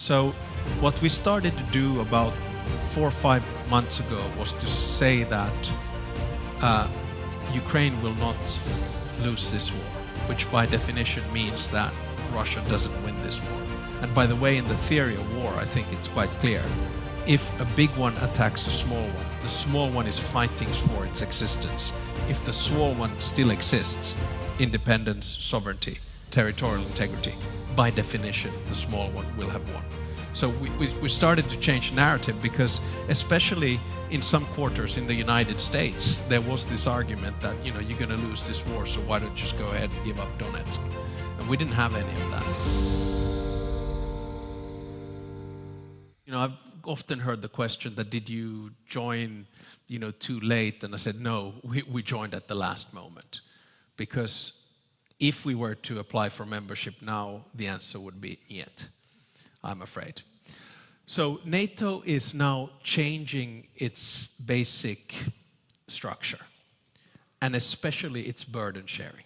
So what we started to do about 4 or 5 months ago was to say that Ukraine will not lose this war, which by definition means that Russia doesn't win this war. And by the way, in the theory of war, I think it's quite clear. If a big one attacks a small one, the small one is fighting for its existence. If the small one still exists, independence, sovereignty, territorial integrity, by definition, the small one will have won. So we started to change narrative because, especially in some quarters in the United States, there was this argument that, you know, you're going to lose this war, so why don't you just go ahead and give up Donetsk? And we didn't have any of that. You know, I've often heard the question that did you join, you know, too late? And I said, no, we joined at the last moment. Because if we were to apply for membership now, the answer would be yet, I'm afraid. So NATO is now changing its basic structure, and especially its burden sharing.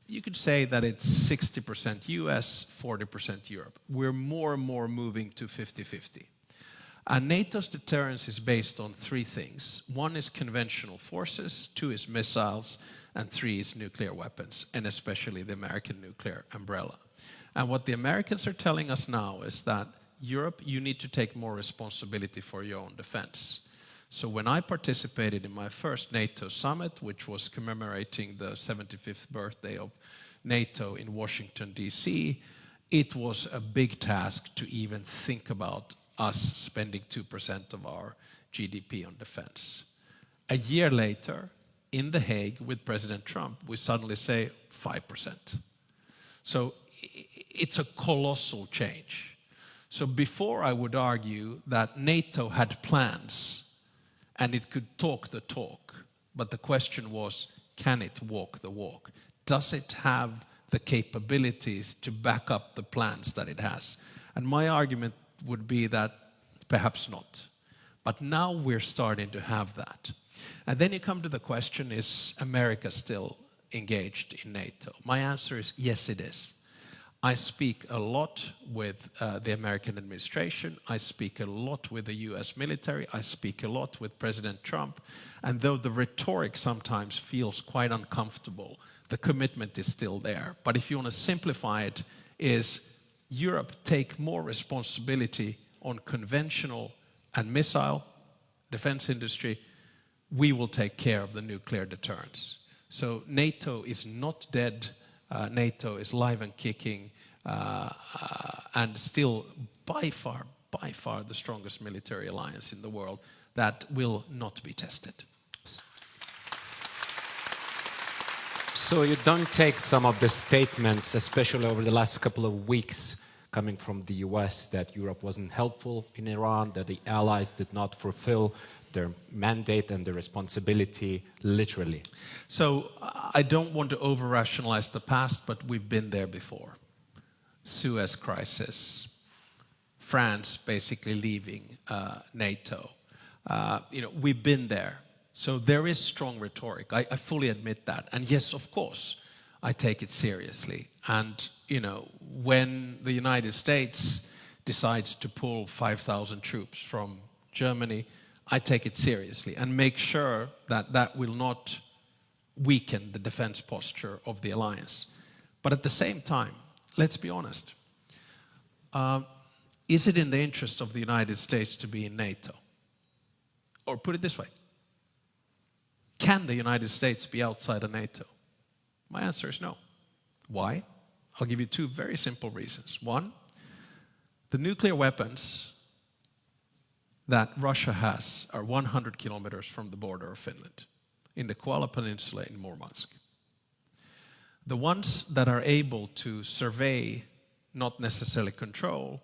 You could say that it's 60% US, 40% Europe. We're more and more moving to 50-50. And NATO's deterrence is based on 3 things. 1 is conventional forces, 2 is missiles, and 3 is nuclear weapons, and especially the American nuclear umbrella. And what the Americans are telling us now is that Europe, you need to take more responsibility for your own defense. So when I participated in my first NATO summit, which was commemorating the 75th birthday of NATO in Washington, D.C., it was a big task to even think about us spending 2% of our GDP on defense. A year later, in The Hague with President Trump, we suddenly say 5%. So it's a colossal change. So before I would argue that NATO had plans and it could talk the talk, but the question was, can it walk the walk? Does it have the capabilities to back up the plans that it has? And my argument would be that perhaps not. But now we're starting to have that. And then you come to the question, is America still engaged in NATO? My answer is yes, it is. I speak a lot with the American administration. I speak a lot with the US military. I speak a lot with President Trump. And though the rhetoric sometimes feels quite uncomfortable, the commitment is still there. But if you want to simplify it, is Europe take more responsibility on conventional and missile defense industry, we will take care of the nuclear deterrence. So NATO is not dead. NATO is live and kicking, and still by far the strongest military alliance in the world that will not be tested. So you don't take some of the statements, especially over the last couple of weeks, coming from the US, that Europe wasn't helpful in Iran, that the allies did not fulfill their mandate and their responsibility literally. So I don't want to over-rationalize the past, but we've been there before. Suez crisis, France basically leaving NATO. You know, we've been there. So there is strong rhetoric. I fully admit that. And yes, of course, I take it seriously. And, you know, when the United States decides to pull 5,000 troops from Germany, I take it seriously and make sure that that will not weaken the defense posture of the alliance. But at the same time, let's be honest. Is it in the interest of the United States to be in NATO? Or put it this way. Can the United States be outside of NATO? My answer is no. Why? I'll give you 2 very simple reasons. 1, the nuclear weapons that Russia has are 100 kilometers from the border of Finland, in the Koala Peninsula in Murmansk. The ones that are able to survey, not necessarily control,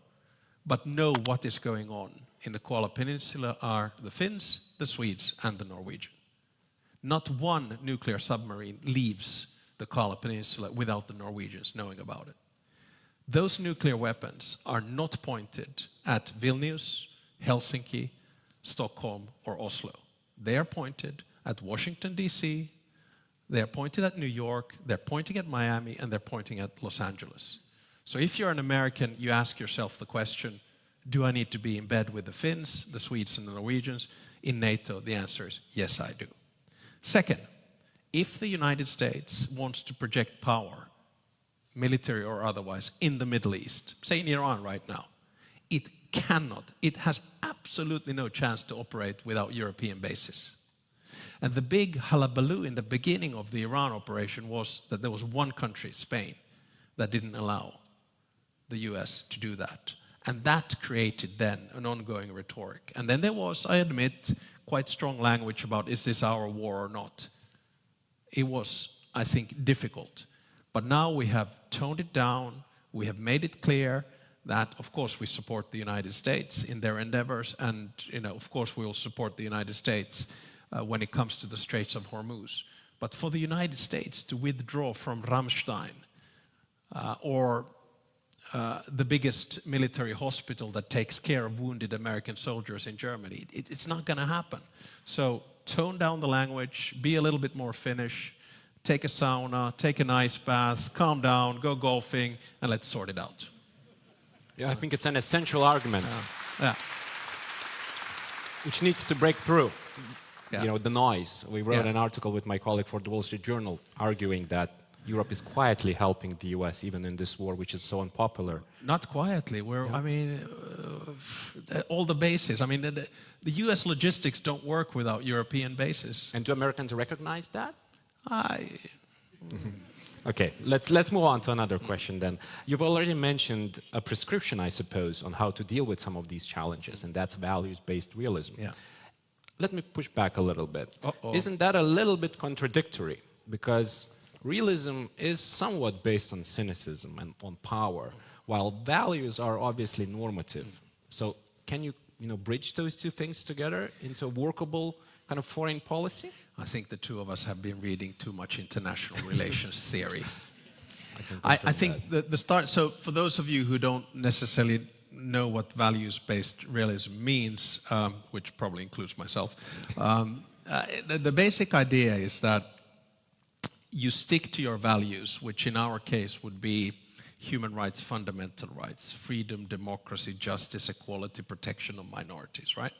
but know what is going on in the Koala Peninsula are the Finns, the Swedes, and the Norwegian. Not one nuclear submarine leaves the Koala Peninsula without the Norwegians knowing about it. Those nuclear weapons are not pointed at Vilnius, Helsinki, Stockholm, or Oslo. They are pointed at Washington, D.C., they're pointed at New York, they're pointing at Miami, and they're pointing at Los Angeles. So if you're an American, you ask yourself the question, Do I need to be in bed with the Finns, the Swedes and the Norwegians in NATO? The answer is yes, I do. Second, if the United States wants to project power, military or otherwise, in the Middle East, say in Iran right now, it cannot, it has absolutely no chance to operate without European bases. And the big hullabaloo in the beginning of the Iran operation was that there was one country, Spain, that didn't allow the US to do that. And that created then an ongoing rhetoric. And then there was, I admit, quite strong language about, is this our war or not? It was, I think, difficult. But now we have toned it down, we have made it clear that, of course, we support the United States in their endeavors, and, of course, we will support the United States when it comes to the Straits of Hormuz. But for the United States to withdraw from Ramstein, or the biggest military hospital that takes care of wounded American soldiers in Germany, it's not going to happen. So tone down the language, be a little bit more Finnish, take a sauna, take an ice bath, calm down, go golfing, and let's sort it out. Yeah, I think it's an essential argument, Yeah. which needs to break through. Yeah. The noise. We wrote an article with my colleague for the Wall Street Journal arguing that Europe is quietly helping the US even in this war, which is so unpopular. Not quietly. I mean, all the bases. I mean, the US logistics don't work without European bases. And do Americans recognize that? Mm-hmm. Okay, let's move on to another question then. You've already mentioned a prescription, I suppose, on how to deal with some of these challenges, and that's values-based realism. Yeah. Let me push back a little bit. Uh-oh. Isn't that a little bit contradictory? Because realism is somewhat based on cynicism and on power, while values are obviously normative. So can you, bridge those two things together into a workable kind of foreign policy? I think the two of us have been reading too much international relations theory. I I think the start, so for those of you who don't necessarily know what values-based realism means, which probably includes myself, the basic idea is that you stick to your values, which in our case would be human rights, fundamental rights, freedom, democracy, justice, equality, protection of minorities, right?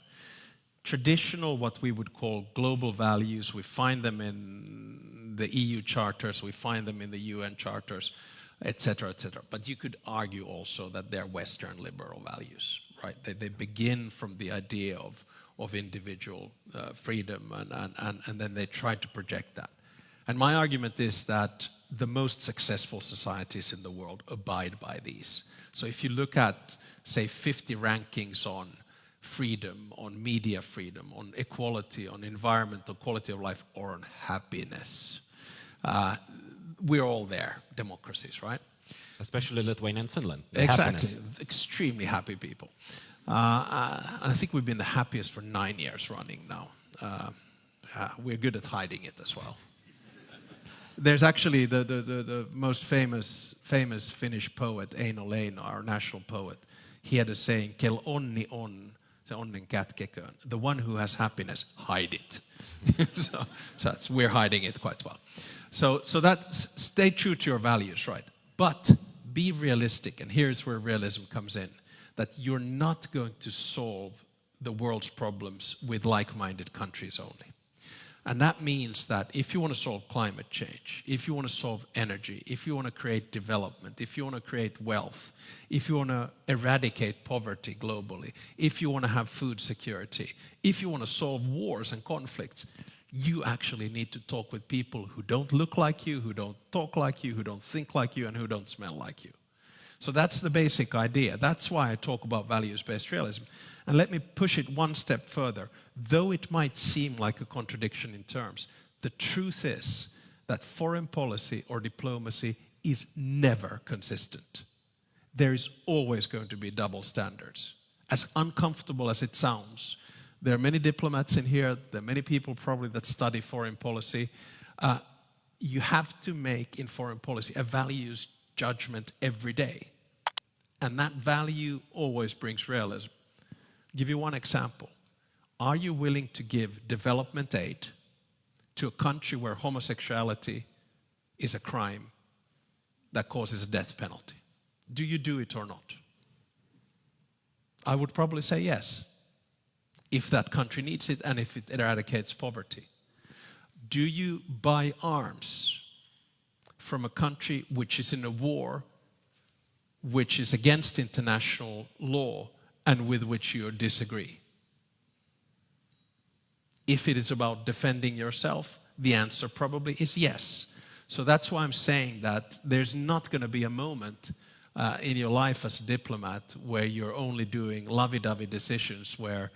Traditional, what we would call global values, we find them in the EU charters, we find them in the UN charters, etc., etc. But you could argue also that they're Western liberal values, right? They begin from the idea of individual freedom, and then they try to project that. And my argument is that the most successful societies in the world abide by these. So if you look at, say, 50 rankings on freedom, on media freedom, on equality, on environmental quality of life, or on happiness, we're all there, democracies, right? Especially Lithuania and Finland. Exactly, Happiness. extremely happy people. And I think we've been the happiest for 9 years running now. We're good at hiding it as well. There's actually the most famous Finnish poet, Eino Leino, our national poet. He had a saying, "Kel onni on, se onnen kätkeköön." The one who has happiness, hide it. so we're hiding it quite well. So that, stay true to your values, right? But be realistic, and here's where realism comes in, that you're not going to solve the world's problems with like-minded countries only. And that means that if you want to solve climate change, if you want to solve energy, if you want to create development, if you want to create wealth, if you want to eradicate poverty globally, if you want to have food security, if you want to solve wars and conflicts, you actually need to talk with people who don't look like you, who don't talk like you, who don't think like you, and who don't smell like you. So that's the basic idea. That's why I talk about values-based realism. And let me push it one step further. Though it might seem like a contradiction in terms, the truth is that foreign policy or diplomacy is never consistent. There is always going to be double standards. As uncomfortable as it sounds, there are many diplomats in here, there are many people probably that study foreign policy. You have to make in foreign policy a values judgment every day. And that value always brings realism. Give you one example. Are you willing to give development aid to a country where homosexuality is a crime that causes a death penalty? Do you do it or not? I would probably say yes, if that country needs it and if it eradicates poverty. Do you buy arms from a country which is in a war, which is against international law and with which you disagree? If it is about defending yourself, the answer probably is yes. So that's why I'm saying that there's not going to be a moment in your life as a diplomat where you're only doing lovey-dovey decisions where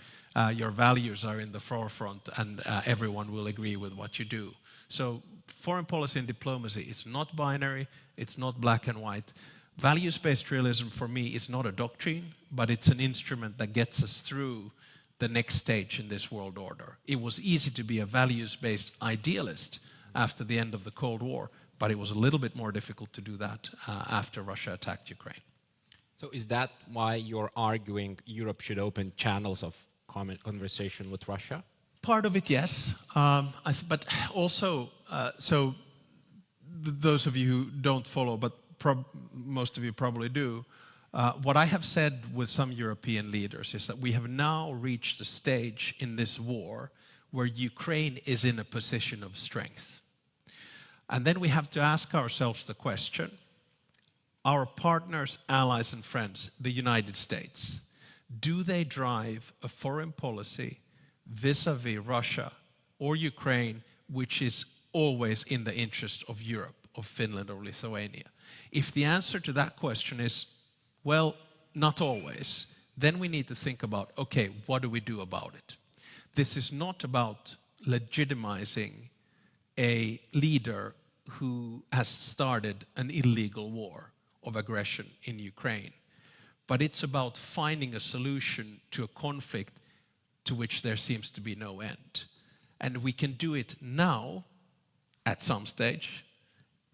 your values are in the forefront and everyone will agree with what you do. So foreign policy and diplomacy is not binary, it's not black and white. Values-based realism for me is not a doctrine, but it's an instrument that gets us through the next stage in this world order. It was easy to be a values-based idealist after the end of the Cold War, but it was a little bit more difficult to do that after Russia attacked Ukraine. So is that why you're arguing Europe should open channels of common conversation with Russia? Part of it, yes. But also, so those of you who don't follow, but most of you probably do, what I have said with some European leaders is that we have now reached a stage in this war where Ukraine is in a position of strength. And then we have to ask ourselves the question, our partners, allies and friends, the United States, do they drive a foreign policy vis-à-vis Russia or Ukraine which is always in the interest of Europe, of Finland or Lithuania? If the answer to that question is, well, not always, then we need to think about, okay, what do we do about it? This is not about legitimizing a leader who has started an illegal war of aggression in Ukraine, but it's about finding a solution to a conflict to which there seems to be no end. And we can do it now, at some stage,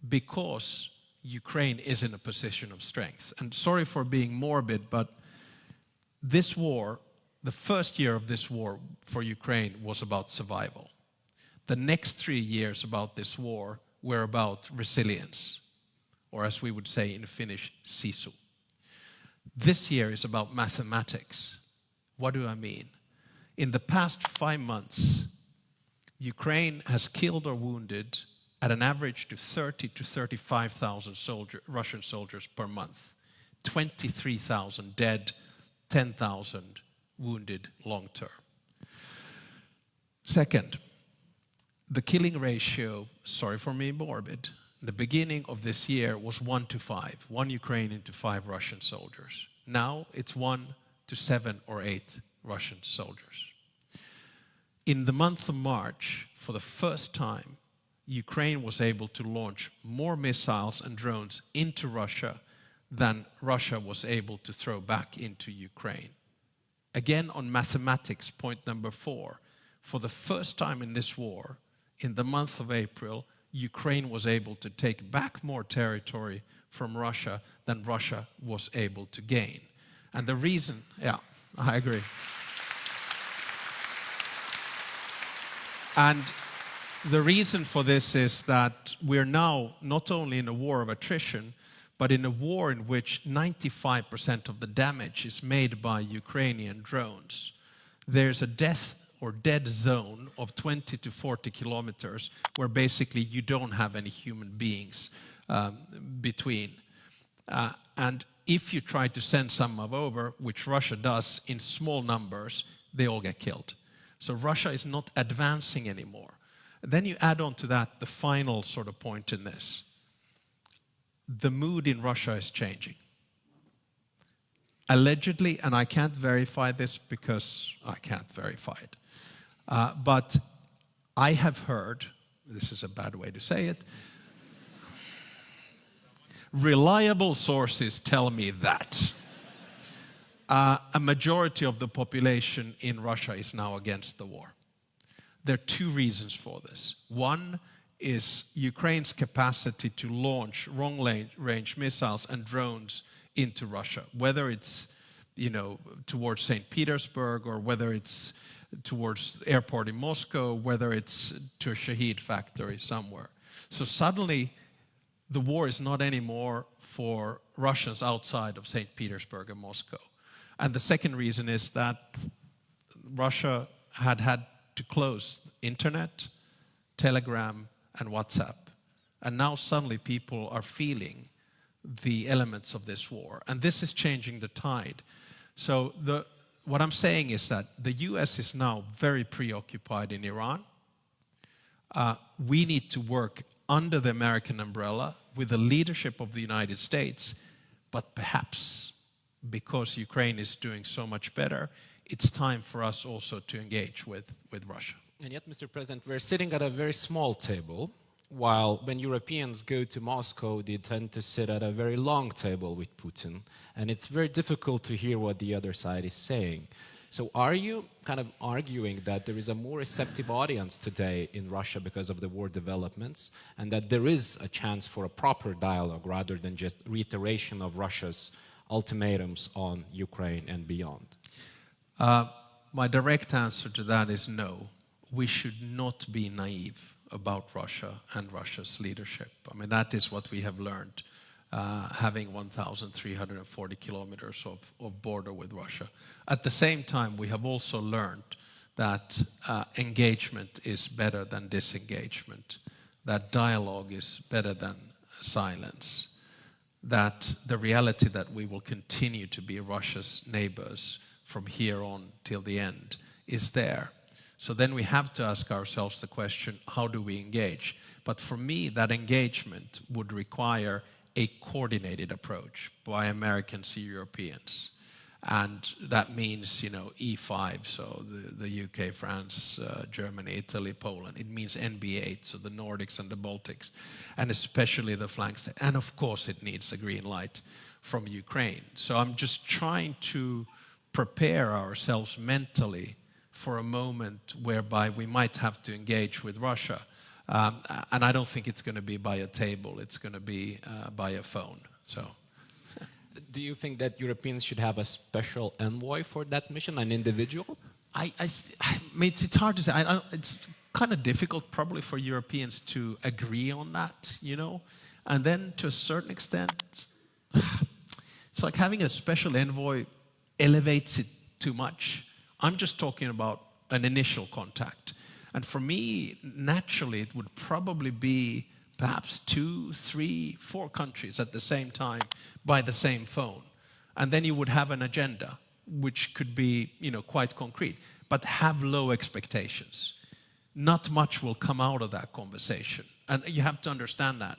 because Ukraine is in a position of strength. And sorry for being morbid, but this war, the first year of this war for Ukraine was about survival. The next 3 years about this war were about resilience, or as we would say in Finnish, sisu. This year is about mathematics. What do I mean? In the past 5 months, Ukraine has killed or wounded at an average to 30 to 35,000 Russian soldiers per month. 23,000 dead, 10,000 wounded long term. Second, the killing ratio, sorry for being morbid, the beginning of this year was 1 to 5, 1 Ukrainian to 5 Russian soldiers. Now it's 1 to 7 or 8 Russian soldiers. In the month of March, for the first time, Ukraine was able to launch more missiles and drones into Russia than Russia was able to throw back into Ukraine. Again, on mathematics, point number 4, for the first time in this war, in the month of April, Ukraine was able to take back more territory from Russia than Russia was able to gain. And the reason, yeah, I agree. And the reason for this is that we're now not only in a war of attrition, but in a war in which 95% of the damage is made by Ukrainian drones. There's a death or dead zone of 20 to 40 kilometers where basically you don't have any human beings between. And if you try to send some over, which Russia does in small numbers, they all get killed. So Russia is not advancing anymore. Then you add on to that the final sort of point in this. The mood in Russia is changing. Allegedly, and I can't verify this because I can't verify it, but I have heard, this is a bad way to say it, reliable sources tell me that a majority of the population in Russia is now against the war. There are 2 reasons for this. One is Ukraine's capacity to launch long-range missiles and drones into Russia, whether it's, towards St. Petersburg or whether it's towards the airport in Moscow, whether it's to a Shahid factory somewhere. So suddenly, the war is not anymore for Russians outside of St. Petersburg and Moscow. And the second reason is that Russia had to close internet, Telegram, and WhatsApp. And now suddenly people are feeling the elements of this war. And this is changing the tide. So what I'm saying is that the US is now very preoccupied in Iran. We need to work under the American umbrella with the leadership of the United States, but perhaps because Ukraine is doing so much better, it's time for us also to engage with Russia. And yet, Mr. President, we're sitting at a very small table, while when Europeans go to Moscow, they tend to sit at a very long table with Putin, and it's very difficult to hear what the other side is saying. So are you kind of arguing that there is a more receptive audience today in Russia because of the war developments, and that there is a chance for a proper dialogue rather than just reiteration of Russia's ultimatums on Ukraine and beyond? My direct answer to that is no. We should not be naive about Russia and Russia's leadership. I mean, that is what we have learned, having 1,340 kilometers of border with Russia. At the same time, we have also learned that engagement is better than disengagement, that dialogue is better than silence, that the reality that we will continue to be Russia's neighbors from here on till the end is there. So then we have to ask ourselves the question, how do we engage? But for me, that engagement would require a coordinated approach by Americans and Europeans. And that means, E5, so the UK, France, Germany, Italy, Poland. It means NB8, so the Nordics and the Baltics, and especially the flank states. And of course, it needs a green light from Ukraine. So I'm just trying to prepare ourselves mentally for a moment whereby we might have to engage with Russia. And I don't think it's going to be by a table, it's going to be by a phone. So, do you think that Europeans should have a special envoy for that mission, an individual? I mean, it's hard to say. It's kind of difficult probably for Europeans to agree on that, And then to a certain extent, it's like having a special envoy elevates it too much. I'm just talking about an initial contact. And for me, naturally, it would probably be perhaps 2, 3, 4 countries at the same time by the same phone. And then you would have an agenda, which could be, quite concrete, but have low expectations. Not much will come out of that conversation. And you have to understand that.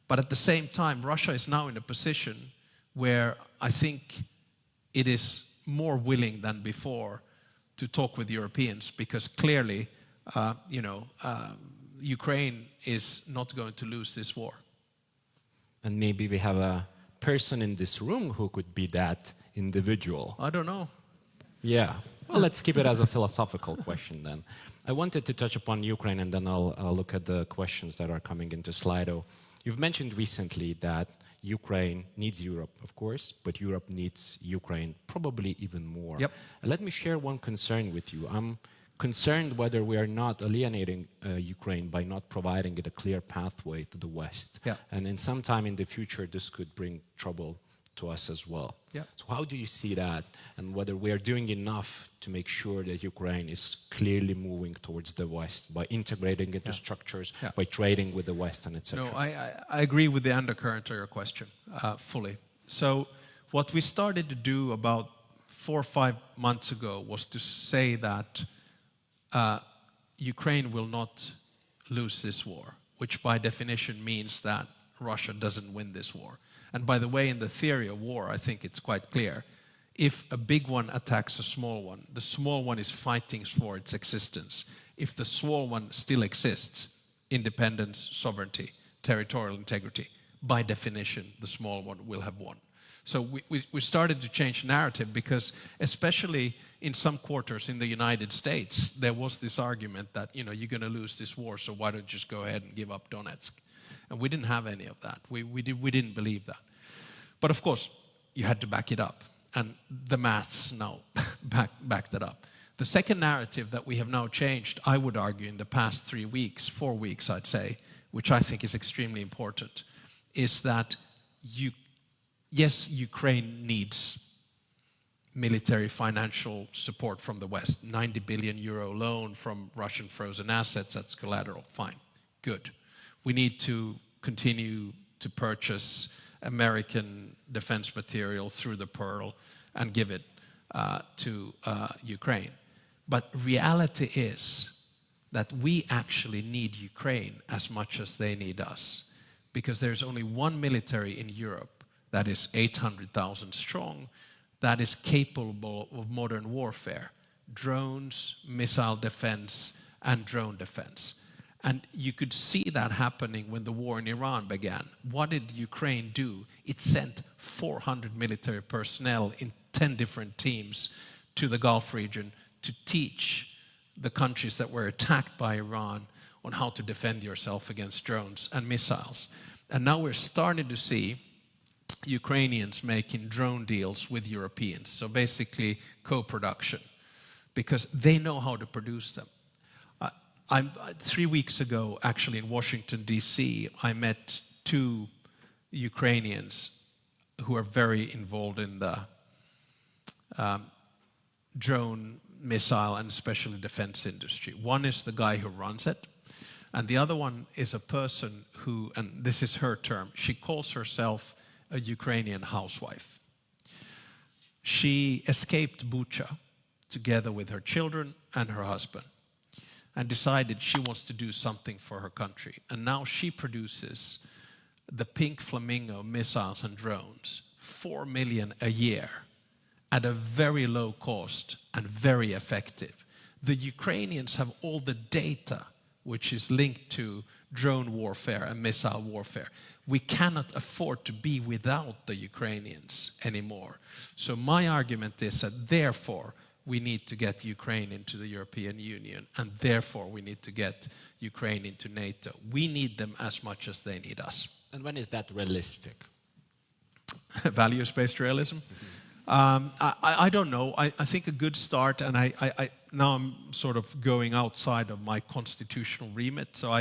But at the same time, Russia is now in a position where I think it is more willing than before to talk with Europeans, because clearly, Ukraine is not going to lose this war. And maybe we have a person in this room who could be that individual. I don't know. Yeah. Well, let's keep it as a philosophical question then. I wanted to touch upon Ukraine, and then I'll look at the questions that are coming into Slido. You've mentioned recently that Ukraine needs Europe, of course, but Europe needs Ukraine probably even more. Yep. Let me share one concern with you. I'm concerned whether we are not alienating Ukraine by not providing it a clear pathway to the West. Yeah. And in some time in the future, this could bring trouble to us as well. Yeah. So how do you see that, and whether we are doing enough to make sure that Ukraine is clearly moving towards the West by integrating into structures, by trading with the West, and etc.? No, I agree with the undercurrent of your question fully. So what we started to do about 4 or 5 months ago was to say that Ukraine will not lose this war, which by definition means that Russia doesn't win this war. And by the way, in the theory of war, I think it's quite clear. If a big one attacks a small one, the small one is fighting for its existence. If the small one still exists, independence, sovereignty, territorial integrity, by definition, the small one will have won. So we started to change narrative, because especially in some quarters in the United States, there was this argument that, you're going to lose this war, so why don't you just go ahead and give up Donetsk? And we didn't have any of that. We didn't believe that. But of course, you had to back it up. And the maths now back that up. The second narrative that we have now changed, I would argue, in the past 3 weeks, 4 weeks, I'd say, which I think is extremely important, is that yes, Ukraine needs military financial support from the West. 90 billion euro loan from Russian frozen assets, that's collateral. Fine, good. We need to continue to purchase American defense material through the Pearl and give it to Ukraine. But reality is that we actually need Ukraine as much as they need us, because there's only one military in Europe that is 800,000 strong, that is capable of modern warfare, drones, missile defense, and drone defense. And you could see that happening when the war in Iran began. What did Ukraine do? It sent 400 military personnel in 10 different teams to the Gulf region to teach the countries that were attacked by Iran on how to defend yourself against drones and missiles. And now we're starting to see Ukrainians making drone deals with Europeans. So basically co-production, because they know how to produce them. 3 weeks ago, actually in Washington, D.C., I met 2 Ukrainians who are very involved in the drone, missile, and especially defense industry. One is the guy who runs it, and the other one is a person who, and this is her term, she calls herself a Ukrainian housewife. She escaped Bucha together with her children and her husband and decided she wants to do something for her country. And now she produces the Pink Flamingo missiles and drones, 4 million a year, at a very low cost and very effective. The Ukrainians have all the data which is linked to drone warfare and missile warfare. We cannot afford to be without the Ukrainians anymore. So my argument is that therefore we need to get Ukraine into the European Union, and therefore we need to get Ukraine into NATO. We need them as much as they need us. And when is that realistic? Values-based realism? I don't know. I think a good start, and I now I'm sort of going outside of my constitutional remit. So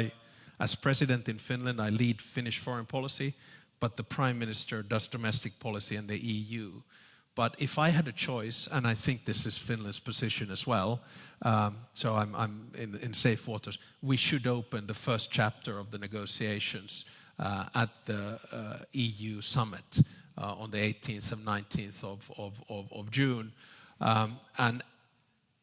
as president in Finland, I lead Finnish foreign policy, but the prime minister does domestic policy in the EU. But if I had a choice, and I think this is Finland's position as well, so I'm in safe waters, we should open the first chapter of the negotiations at the EU summit on the 18th and 19th of June. And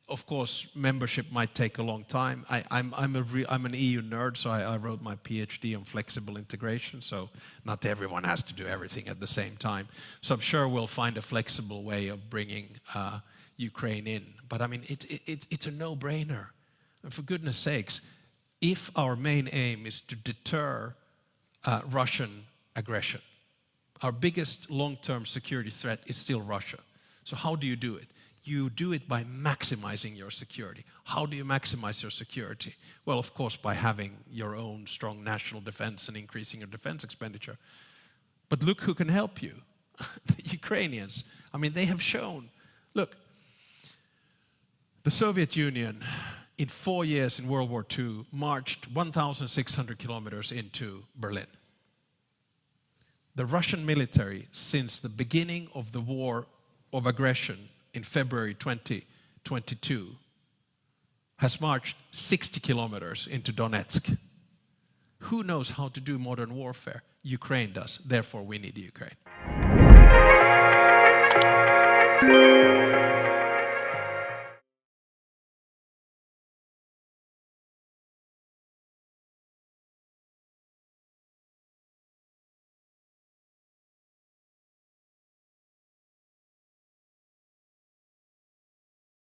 of course, membership might take a long time. I'm an EU nerd, so I wrote my PhD on flexible integration, so not everyone has to do everything at the same time. So I'm sure we'll find a flexible way of bringing Ukraine in. But I mean, it's a no-brainer. And for goodness sakes, if our main aim is to deter Russian aggression, our biggest long-term security threat is still Russia. So how do you do it? You do it by maximizing your security. How do you maximize your security? Well, of course, by having your own strong national defense and increasing your defense expenditure. But look who can help you. The Ukrainians. I mean, they have shown. Look, the Soviet Union, in 4 years in World War II, marched 1,600 kilometers into Berlin. The Russian military, since the beginning of the war of aggression in February 2022, has marched 60 kilometers into Donetsk. Who knows how to do modern warfare? Ukraine does. Therefore, we need Ukraine.